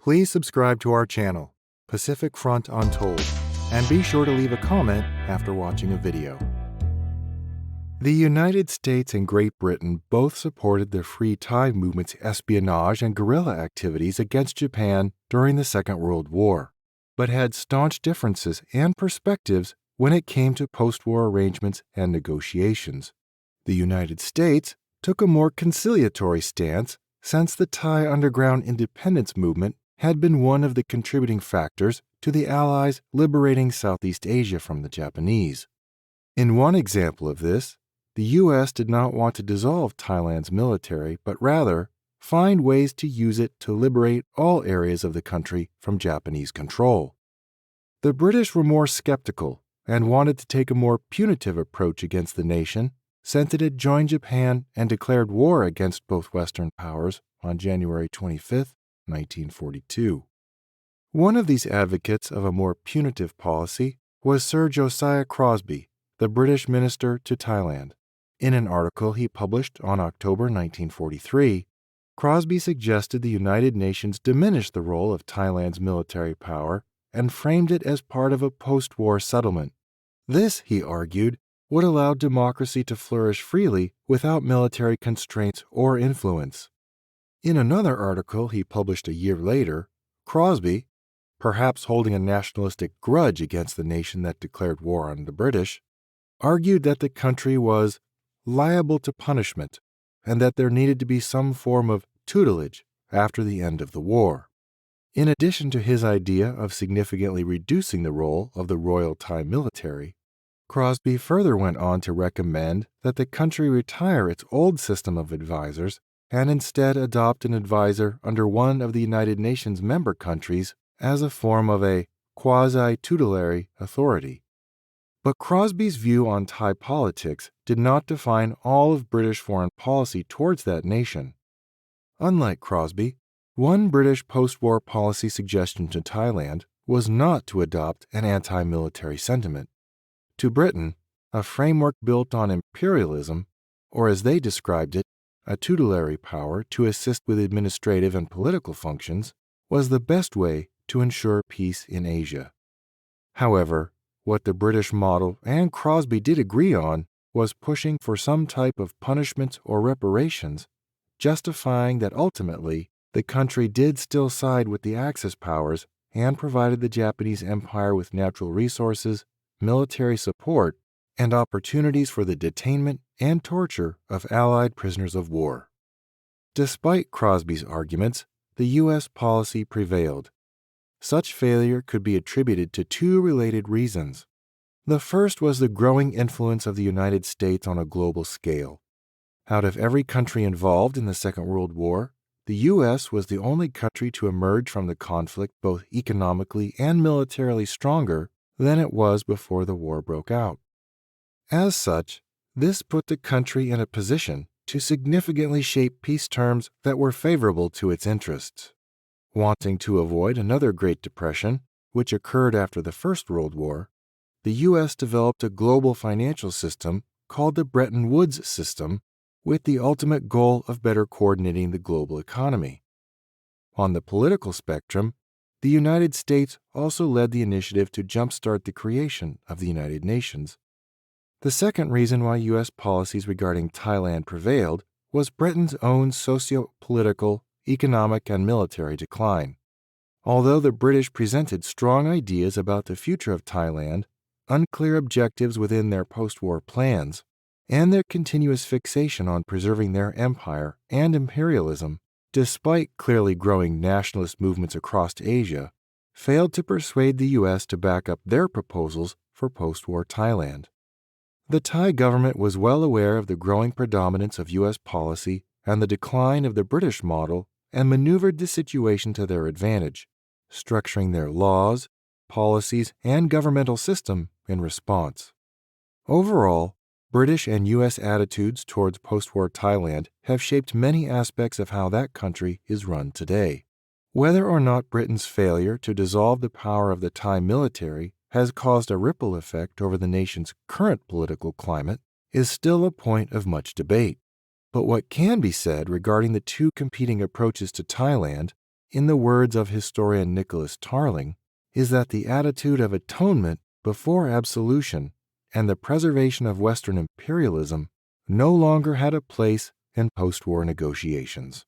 Please subscribe to our channel, Pacific Front Untold, and be sure to leave a comment after watching a video. The United States and Great Britain both supported the Free Thai movement's espionage and guerrilla activities against Japan during the Second World War, but had staunch differences and perspectives when it came to post-war arrangements and negotiations. The United States took a more conciliatory stance since the Thai underground independence movement had been one of the contributing factors to the Allies liberating Southeast Asia from the Japanese. In one example of this, the U.S. did not want to dissolve Thailand's military, but rather find ways to use it to liberate all areas of the country from Japanese control. The British were more skeptical and wanted to take a more punitive approach against the nation since it had joined Japan and declared war against both Western powers on January 25, 1942. One of these advocates of a more punitive policy was Sir Josiah Crosby, the British minister to Thailand. In an article he published on October 1943, Crosby suggested the United Nations diminish the role of Thailand's military power and framed it as part of a post-war settlement. This, he argued, would allow democracy to flourish freely without military constraints or influence. In another article he published a year later, Crosby, perhaps holding a nationalistic grudge against the nation that declared war on the British, argued that the country was liable to punishment and that there needed to be some form of tutelage after the end of the war. In addition to his idea of significantly reducing the role of the Royal Thai military, Crosby further went on to recommend that the country retire its old system of advisors and instead adopt an advisor under one of the United Nations member countries as a form of a quasi-tutelary authority. But Crosby's view on Thai politics did not define all of British foreign policy towards that nation. Unlike Crosby, one British post-war policy suggestion to Thailand was not to adopt an anti-military sentiment. To Britain, a framework built on imperialism, or as they described it, a tutelary power to assist with administrative and political functions, was the best way to ensure peace in Asia. However, what the British model and Crosby did agree on was pushing for some type of punishment or reparations, justifying that ultimately the country did still side with the Axis powers and provided the Japanese Empire with natural resources, military support, and opportunities for the detainment and torture of Allied prisoners of war. Despite Crosby's arguments, the U.S. policy prevailed. Such failure could be attributed to two related reasons. The first was the growing influence of the United States on a global scale. Out of every country involved in the Second World War, the U.S. was the only country to emerge from the conflict both economically and militarily stronger than it was before the war broke out. As such, this put the country in a position to significantly shape peace terms that were favorable to its interests. Wanting to avoid another Great Depression, which occurred after the First World War, the U.S. developed a global financial system called the Bretton Woods system with the ultimate goal of better coordinating the global economy. On the political spectrum, the United States also led the initiative to jumpstart the creation of the United Nations. The second reason why U.S. policies regarding Thailand prevailed was Britain's own socio-political, economic, and military decline. Although the British presented strong ideas about the future of Thailand, unclear objectives within their post-war plans, and their continuous fixation on preserving their empire and imperialism, despite clearly growing nationalist movements across Asia, failed to persuade the U.S. to back up their proposals for post-war Thailand. The Thai government was well aware of the growing predominance of U.S. policy and the decline of the British model and maneuvered the situation to their advantage, structuring their laws, policies, and governmental system in response. Overall, British and U.S. attitudes towards post-war Thailand have shaped many aspects of how that country is run today. Whether or not Britain's failure to dissolve the power of the Thai military has caused a ripple effect over the nation's current political climate is still a point of much debate. But what can be said regarding the two competing approaches to Thailand in the words of historian Nicholas Tarling, is that the attitude of atonement before absolution and the preservation of Western imperialism no longer had a place in post-war negotiations.